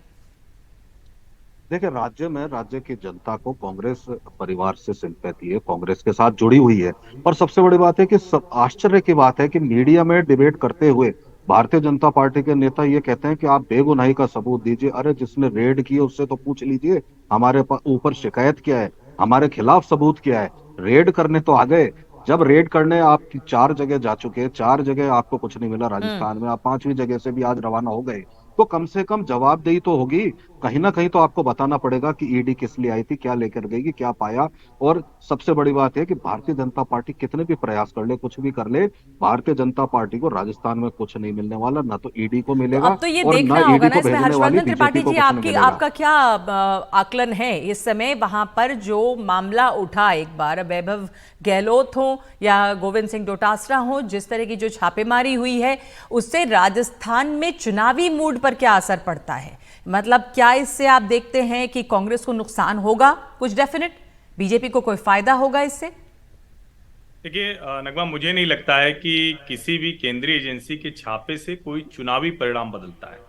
देखिए, राज्य की जनता को कांग्रेस परिवार से सिंपैथी है, कांग्रेस के साथ जुड़ी हुई है। और सबसे बड़ी बात है कि आश्चर्य की बात है कि मीडिया में डिबेट करते हुए भारतीय जनता पार्टी के नेता ये कहते हैं कि आप बेगुनाही का सबूत दीजिए। अरे, जिसने रेड की है उससे तो पूछ लीजिए हमारे ऊपर शिकायत क्या है, हमारे खिलाफ सबूत क्या है। रेड करने तो आ गए, जब रेड करने आप 4 जगह जा चुके हैं, 4 जगह आपको कुछ नहीं मिला राजस्थान में, आप 5वीं जगह से भी आज रवाना हो गए, तो कम से कम जवाबदेही तो होगी। कहीं ना कहीं तो आपको बताना पड़ेगा कि ईडी किस लिए आई थी, क्या लेकर गई, क्या पाया। और सबसे बड़ी बात है कि भारतीय जनता पार्टी कितने भी प्रयास कर ले, कुछ भी कर ले, भारतीय जनता पार्टी को राजस्थान में कुछ नहीं मिलने वाला, ना तो ईडी को मिलेगा अब तो ये और देखना ना होगा ईडी ना को इसमें। भेजने वाली हर्षवर्धन त्रिपाठी बीजेपी को जी, कुछ नहीं मिलेगा। आपका क्या आकलन है इस समय वहां पर जो मामला उठा, एक बार वैभव गहलोत हो या गोविंद सिंह डोटासरा हो, जिस तरह की जो छापेमारी हुई है उससे राजस्थान में चुनावी मूड पर क्या असर पड़ता है? मतलब क्या इससे आप देखते हैं कि कांग्रेस को नुकसान होगा कुछ डेफिनेट, बीजेपी को कोई फायदा होगा इससे? देखिए नगमा, मुझे नहीं लगता है कि किसी भी केंद्रीय एजेंसी के छापे से कोई चुनावी परिणाम बदलता है।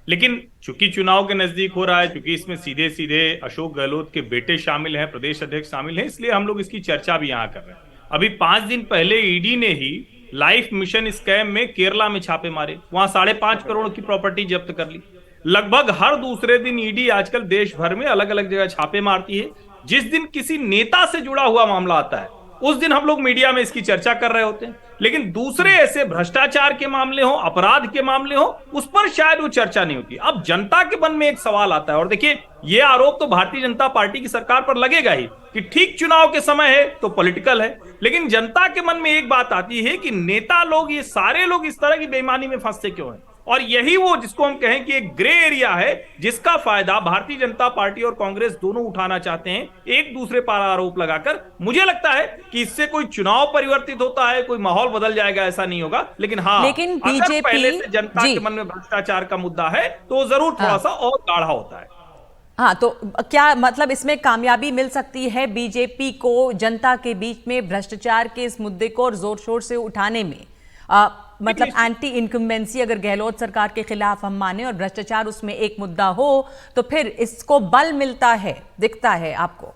लेकिन चूंकि चुनाव के नजदीक हो रहा है, चूंकि इसमें सीधे सीधे अशोक गहलोत के बेटे शामिल हैं, प्रदेश अध्यक्ष शामिल हैं, इसलिए हम लोग इसकी चर्चा भी यहाँ कर रहे हैं। अभी 5 दिन पहले ईडी ने ही लाइफ मिशन स्कैम में केरला में छापे मारे, वहां 5.5 करोड़ की प्रॉपर्टी जब्त कर ली। लगभग हर दूसरे दिन ईडी आजकल देश भर में अलग अलग जगह छापे मारती है। जिस दिन किसी नेता से जुड़ा हुआ मामला आता है उस दिन हम लोग मीडिया में इसकी चर्चा कर रहे होते हैं, लेकिन दूसरे ऐसे भ्रष्टाचार के मामले हो, अपराध के मामले हो, उस पर शायद वो चर्चा नहीं होती। अब जनता के मन में एक सवाल आता है, और देखिए ये आरोप तो भारतीय जनता पार्टी की सरकार पर लगेगा ही कि ठीक चुनाव के समय है तो पॉलिटिकल है, लेकिन जनता के मन में एक बात आती है कि नेता लोग, ये सारे लोग इस तरह की बेईमानी में फंसते क्यों हैं? और यही वो जिसको हम कहें कि एक ग्रे एरिया है, जिसका फायदा भारतीय जनता पार्टी और कांग्रेस दोनों उठाना चाहते हैं एक दूसरे पर आरोप लगाकर। मुझे लगता है कि इससे कोई चुनाव परिवर्तित होता है, कोई माहौल बदल जाएगा, ऐसा नहीं होगा। लेकिन हाँ, लेकिन अगर पहले से जनता के मन में भ्रष्टाचार का मुद्दा है तो जरूर थोड़ा सा और गाढ़ा होता है। हाँ, तो क्या मतलब इसमें कामयाबी मिल सकती है बीजेपी को जनता के बीच में भ्रष्टाचार के इस मुद्दे को और जोर शोर से उठाने में? मतलब एंटी इनकम्बेंसी अगर गहलोत सरकार के खिलाफ हम माने और भ्रष्टाचार उसमें एक मुद्दा हो तो फिर इसको बल मिलता है, दिखता है आपको?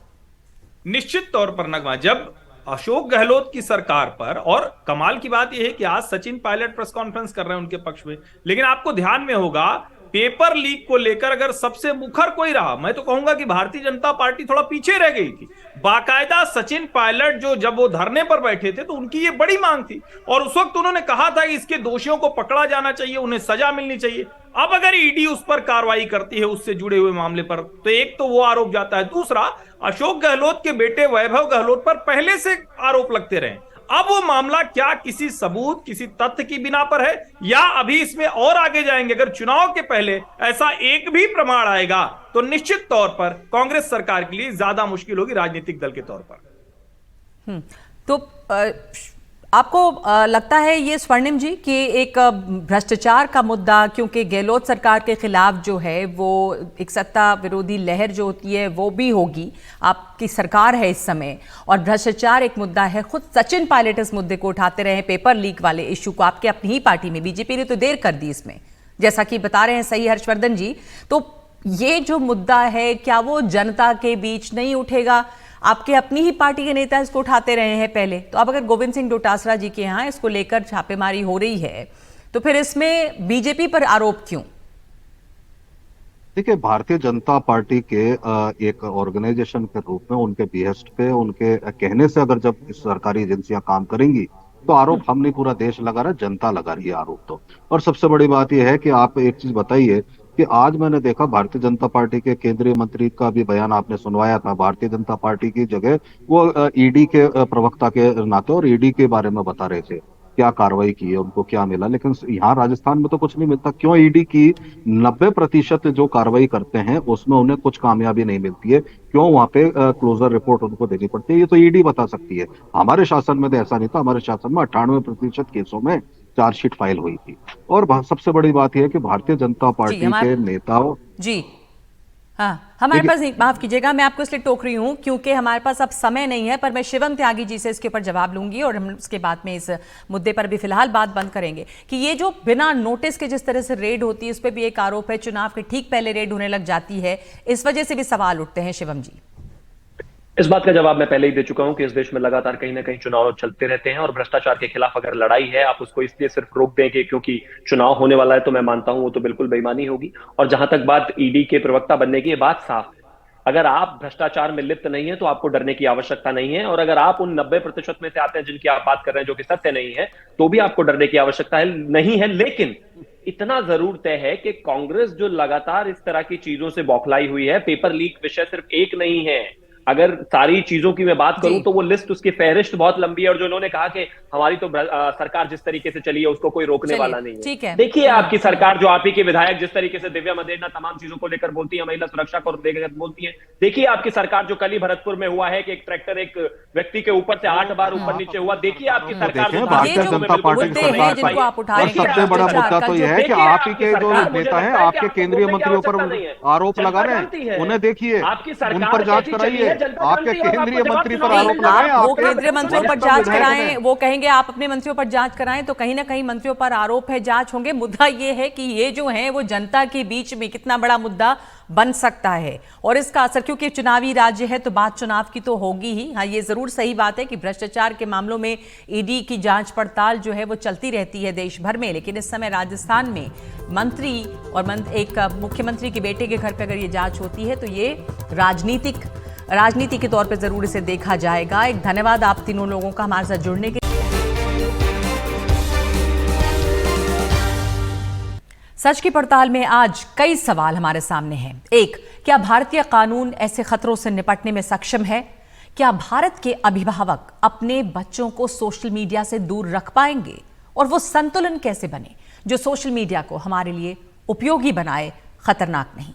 निश्चित तौर पर नगमा, जब अशोक गहलोत की सरकार पर, और कमाल की बात यह है कि आज सचिन पायलट प्रेस कॉन्फ्रेंस कर रहे हैं उनके पक्ष में, लेकिन आपको ध्यान में होगा पेपर लीक को लेकर अगर सबसे मुखर कोई रहा, मैं तो कहूंगा कि भारतीय जनता पार्टी थोड़ा पीछे रह गई थी। बाकायदा सचिन पायलट जब वो धरने पर बैठे थे तो उनकी ये बड़ी मांग थी और उस वक्त उन्होंने कहा था कि इसके दोषियों को पकड़ा जाना चाहिए, उन्हें सजा मिलनी चाहिए। अब अगर ईडी उस पर कार्रवाई करती है उससे जुड़े हुए मामले पर, तो एक तो वो आरोप जाता है, दूसरा अशोक गहलोत के बेटे वैभव गहलोत पर पहले से आरोप लगते रहे। अब वो मामला क्या किसी सबूत, किसी तथ्य की बिना पर है, या अभी इसमें और आगे जाएंगे? अगर चुनाव के पहले ऐसा एक भी प्रमाण आएगा तो निश्चित तौर पर कांग्रेस सरकार के लिए ज्यादा मुश्किल होगी राजनीतिक दल के तौर पर। तो आपको लगता है ये स्वर्णिम जी कि एक भ्रष्टाचार का मुद्दा, क्योंकि गहलोत सरकार के खिलाफ जो है वो एक सत्ता विरोधी लहर जो होती है वो भी होगी, आपकी सरकार है इस समय, और भ्रष्टाचार एक मुद्दा है। खुद सचिन पायलट इस मुद्दे को उठाते रहे, पेपर लीक वाले इशू को, आपके अपनी ही पार्टी में। बीजेपी ने तो देर कर दी इसमें, जैसा कि बता रहे हैं सही हर्षवर्धन जी। तो ये जो मुद्दा है क्या वो जनता के बीच नहीं उठेगा? आपके अपनी ही पार्टी के नेता इसको उठाते रहे हैं पहले, तो अब अगर गोविंद सिंह डोटासरा जी के यहाँ इसको लेकर छापेमारी हो रही है तो फिर इसमें बीजेपी पर आरोप क्यों? देखिए, भारतीय जनता पार्टी के एक ऑर्गेनाइजेशन के रूप में उनके बिहेस्ट पे, उनके कहने से अगर जब सरकारी एजेंसियां काम करेंगी तो आरोप हम नहीं, पूरा देश लगा रहा है, जनता लगा रही है आरोप तो। और सबसे बड़ी बात यह है कि आप एक चीज बताइए कि आज मैंने देखा भारतीय जनता पार्टी के केंद्रीय मंत्री का भी बयान आपने सुनवाया था, भारतीय जनता पार्टी की जगह वो ईडी के प्रवक्ता के नाते और ईडी के बारे में बता रहे थे क्या कार्रवाई की है, उनको क्या मिला। लेकिन यहाँ राजस्थान में तो कुछ नहीं मिलता। क्यों? ईडी की 90% जो कार्रवाई करते हैं उसमें उन्हें कुछ कामयाबी नहीं मिलती है। क्यों? वहां पे क्लोजर रिपोर्ट उनको देनी पड़ती है। ये तो ईडी बता सकती है। हमारे शासन में तो ऐसा नहीं था। हमारे शासन में 98% केसों में चार्जशीट फाइल हुई थी। और सबसे बड़ी बात यह है कि भारतीय जनता पार्टी के नेताओं जी, हाँ, हमारे पास, माफ कीजिएगा मैं आपको इसलिए टोक रही हूं क्योंकि हमारे पास अब समय नहीं है, पर मैं शिवम त्यागी जी से इसके ऊपर जवाब लूंगी और हम उसके बाद में इस मुद्दे पर भी फिलहाल बात बंद करेंगे कि ये जो बिना नोटिस के जिस तरह से रेड होती है उस पर भी एक आरोप है, चुनाव के ठीक पहले रेड होने लग जाती है, इस वजह से भी सवाल उठते हैं। शिवम जी, इस बात का जवाब मैं पहले ही दे चुका हूं कि इस देश में लगातार कहीं ना कहीं चुनाव चलते रहते हैं और भ्रष्टाचार के खिलाफ अगर लड़ाई है, आप उसको इसलिए सिर्फ रोक देंगे क्योंकि चुनाव होने वाला है, तो मैं मानता हूं वो तो बिल्कुल बेईमानी होगी। और जहां तक बात ईडी के प्रवक्ता बनने की, ये बात साफ है, अगर आप भ्रष्टाचार में लिप्त नहीं है तो आपको डरने की आवश्यकता नहीं है। और अगर आप उन 90% में से आते हैं जिनकी आप बात कर रहे हैं जो कि सत्य नहीं है, तो भी आपको डरने की आवश्यकता नहीं है। लेकिन इतना जरूर तय है कि कांग्रेस जो लगातार इस तरह की चीजों से बौखलाई हुई है, पेपर लीक विषय सिर्फ एक नहीं है, अगर सारी चीजों की मैं बात करूं तो वो लिस्ट, उसकी फहरिस्त बहुत लंबी है। और जो उन्होंने कहा कि हमारी तो सरकार जिस तरीके से चली है उसको कोई रोकने वाला नहीं है। देखिए आपकी सरकार, जो आप ही के विधायक जिस तरीके से दिव्या मदेरना तमाम चीजों को लेकर बोलती है, महिला सुरक्षा को लेकर बोलती है, देखिए आपकी सरकार जो कल ही भरतपुर में हुआ है कि एक ट्रैक्टर एक व्यक्ति के ऊपर से 8 बार ऊपर नीचे हुआ, देखिए आपकी सरकार। भारतीय जनता पार्टी सबसे बड़ा मुद्दा तो यह है कि आप ही के जो नेता है, आपके केंद्रीय मंत्रियों पर आरोप लगा रहे हैं, उन्हें देखिए, उन पर जांच कराइए। आपके केंद्रीय मंत्री पर आरोप लगाएं, वो केंद्रीय मंत्रियों पर जांच कराएं, वो कहेंगे आप अपने मंत्रियों पर जांच कराएं, तो कहीं ना कहीं मंत्रियों पर आरोप है, जांच होंगे। मुद्दा ये है कि ये जो है वो जनता के बीच में कितना बड़ा मुद्दा बन सकता है और इसका असर, क्योंकि चुनावी राज्य है तो बात चुनाव की तो होगी ही। हाँ, ये जरूर सही बात है कि भ्रष्टाचार के मामलों में ईडी की जांच पड़ताल जो है वो चलती रहती है देश भर में, लेकिन इस समय राजस्थान में मंत्री और एक मुख्यमंत्री के बेटे के घर पर अगर ये जांच होती है तो ये राजनीति के तौर पे जरूर इसे देखा जाएगा। एक धन्यवाद आप तीनों लोगों का हमारे साथ जुड़ने के। सच की पड़ताल में आज कई सवाल हमारे सामने हैं। एक, क्या भारतीय कानून ऐसे खतरों से निपटने में सक्षम है? क्या भारत के अभिभावक अपने बच्चों को सोशल मीडिया से दूर रख पाएंगे? और वो संतुलन कैसे बने जो सोशल मीडिया को हमारे लिए उपयोगी बनाए, खतरनाक नहीं?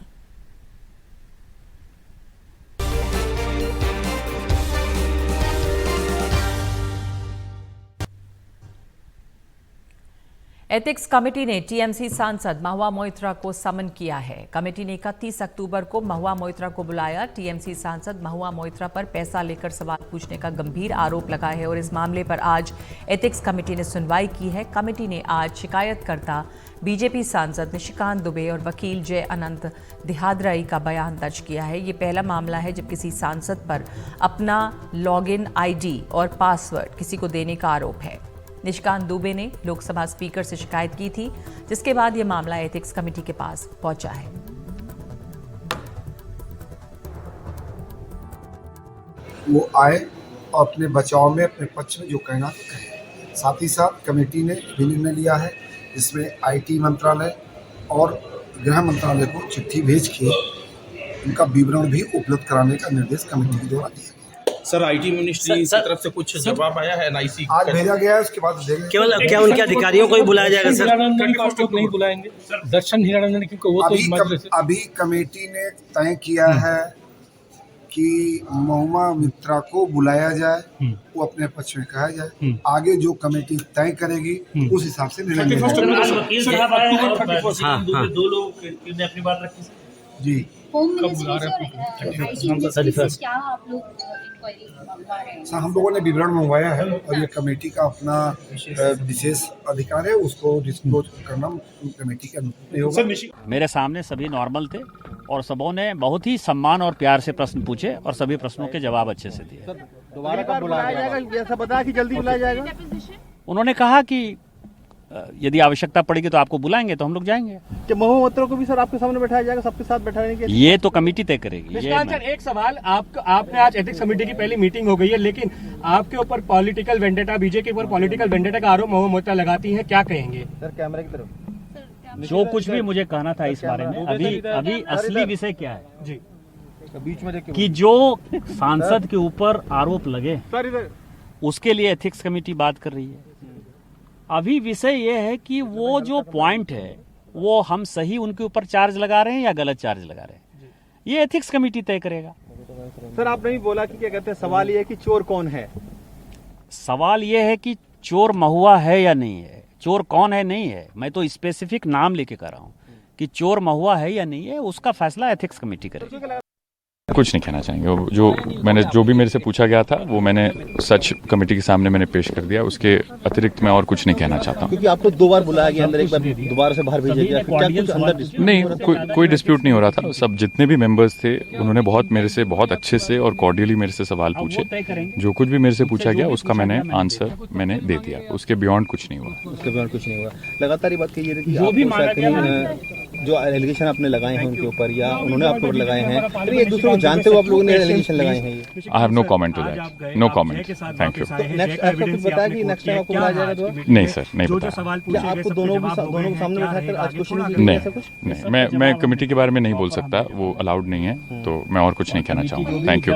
एथिक्स कमेटी ने टीएमसी सांसद महुआ मोइत्रा को समन किया है। कमेटी ने 31 अक्टूबर को महुआ मोइत्रा को बुलाया। टीएमसी सांसद महुआ मोइत्रा पर पैसा लेकर सवाल पूछने का गंभीर आरोप लगा है और इस मामले पर आज एथिक्स कमेटी ने सुनवाई की है। कमेटी ने आज शिकायतकर्ता बीजेपी सांसद निशिकांत दुबे और वकील जय अनंत दिहादराई का बयान दर्ज किया है। ये पहला मामला है जब किसी सांसद पर अपना लॉगिन आईडी और पासवर्ड किसी को देने का आरोप है। निशिकांत दुबे ने लोकसभा स्पीकर से शिकायत की थी, जिसके बाद यह मामला एथिक्स कमेटी के पास पहुंचा है। वो आए और अपने बचाव में, अपने पक्ष में जो कहना तो कहे। साथ ही साथ कमेटी ने भी निर्णय लिया है जिसमें आईटी मंत्रालय और गृह मंत्रालय को चिट्ठी भेज के उनका विवरण भी उपलब्ध कराने का निर्देश कमेटी के द्वारा दिया। सर, आईटी मिनिस्ट्री की तरफ से कुछ जवाब आया है? एनआईसी आज भेजा गया है, उसके बाद देखेंगे। केवल क्या उनके अधिकारियों को ही बुलाया जाएगा? सर, नहीं बुलाएंगे दर्शन हीरानंदन, क्योंकि वो तो अभी कमेटी ने तय किया है कि महुआ मित्रा को बुलाया जाए, वो अपने पक्ष में कहा जाए, आगे जो कमेटी तय करेगी उस हिसाब से निर्णय लिया जाएगा। दो लोग ने अपनी बात रखी जी। क्या आप लोग सर, हम लोगों ने विवरण मंगवाया है और ये कमेटी का अपना विशेष अधिकार है, उसको डिस्क्लोज करना कमेटी के अनुसार होगा। मेरे सामने सभी नॉर्मल थे और सबों ने बहुत ही सम्मान और प्यार से प्रश्न पूछे और सभी प्रश्नों के जवाब अच्छे से दिए। दोबारा कब बुलाया जाएगा? ऐसा बताया कि जल्दी बुलाया जाएगा। उन्होंने कहा कि यदि आवश्यकता पड़ेगी तो आपको बुलाएंगे तो हम लोग जाएंगे। कि महुआ मित्रा को भी सर आपके सामने बैठाया जाएगा, सबके साथ बैठाने के? ये तो कमेटी तय करेगी। एक सवाल, आपने आज एथिक्स कमेटी की पहली मीटिंग हो गई है, लेकिन आपके ऊपर पॉलिटिकल वेंडेटा, बीजेपी के ऊपर पॉलिटिकल वेंडेटा का आरोप महुआ मित्रा लगाती है, क्या कहेंगे? सर कैमरे की तरफ। जो कुछ भी मुझे कहना था इस बारे में, अभी असली विषय क्या है जी, बीच में कि जो सांसद के ऊपर आरोप लगे उसके लिए एथिक्स कमेटी बात कर रही है। अभी विषय ये है कि वो जो पॉइंट है वो हम सही उनके ऊपर चार्ज लगा रहे हैं या गलत चार्ज लगा रहे हैं, ये एथिक्स कमेटी तय करेगा। सर आपने भी बोला कि क्या कहते हैं, सवाल ये है कि चोर कौन है? सवाल ये है कि चोर महुआ है या नहीं है, चोर कौन है नहीं है, मैं तो स्पेसिफिक नाम लेके कर रहा हूँ कि चोर महुआ है या नहीं है, उसका फैसला एथिक्स कमेटी करेगी। कुछ नहीं कहना चाहेंगे। जो भी मेरे से पूछा गया था वो मैंने सच कमेटी के सामने मैंने पेश कर दिया, उसके अतिरिक्त मैं और कुछ नहीं कहना चाहता हूँ। क्योंकि आपको 2 बार बुलाया गया अंदर, एक बार दोबारा से बाहर भेजा गया, क्या कुछ अंदर नहीं, कोई डिस्प्यूट नहीं हो रहा था। सब जितने भी मेंबर्स थे उन्होंने मेरे से बहुत अच्छे से और कॉर्डियली मेरे से सवाल पूछे। जो कुछ भी मेरे से पूछा गया उसका मैंने आंसर दे दिया, उसके बियॉन्ड कुछ नहीं हुआ। लगातार ये बात कही रही जो एलिगेशन आपने लगाए हैं उनके ऊपर या उन्होंने आपके ऊपर लगाए हैं, तो एक दूसरे को जानते हुए आप लोगों ने एलिगेशन लगाए हैं ये? I have no comment to that, no comment, thank you. Next आपको कुछ बताया कि नेक्स्ट टाइम आपको बुलाया जाएगा? नहीं सर, नहीं बताया। क्या आपको दोनों को सामने बैठाकर आज क्वेश्चन नहीं, मैं कमेटी के बारे में नहीं बोल सकता, वो अलाउड नहीं है, तो मैं और कुछ नहीं कहना चाहूँगा। Thank you.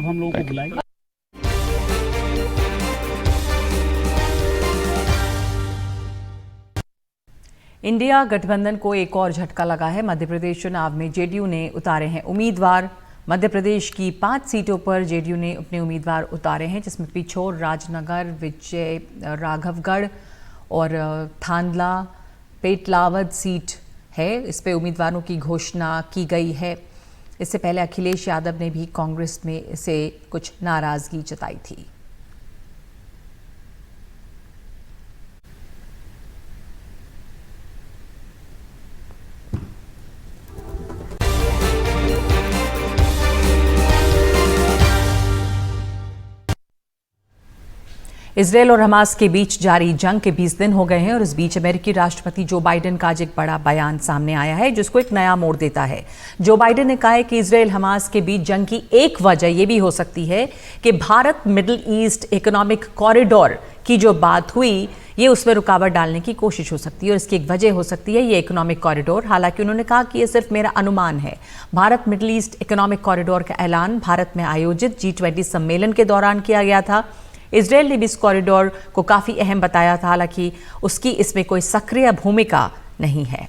इंडिया गठबंधन को एक और झटका लगा है। मध्य प्रदेश चुनाव में जेडीयू ने उतारे हैं उम्मीदवार। मध्य प्रदेश की 5 सीटों पर जेडीयू ने अपने उम्मीदवार उतारे हैं, जिसमें पिछोर, राजनगर, विजय राघवगढ़ और थांदला पेटलावद सीट है। इस पे उम्मीदवारों की घोषणा की गई है। इससे पहले अखिलेश यादव ने भी कांग्रेस में से कुछ नाराजगी जताई थी। इजरायल और हमास के बीच जारी जंग के 20 दिन हो गए हैं और इस बीच अमेरिकी राष्ट्रपति जो बाइडेन का आज एक बड़ा बयान सामने आया है, जिसको एक नया मोड़ देता है। जो बाइडेन ने कहा है कि इजरायल हमास के बीच जंग की एक वजह यह भी हो सकती है कि Bharat middle east economic corridor की जो बात हुई, ये उसमें रुकावट डालने की कोशिश हो सकती है और इसकी एक वजह हो सकती है ये इकोनॉमिक कॉरिडोर। हालांकि उन्होंने कहा कि ये सिर्फ मेरा अनुमान है। Bharat middle east economic corridor का ऐलान भारत में आयोजित G20 सम्मेलन के दौरान किया गया था। इजरायल ने भी इस कॉरिडोर को काफ़ी अहम बताया था, हालांकि उसकी इसमें कोई सक्रिय भूमिका नहीं है।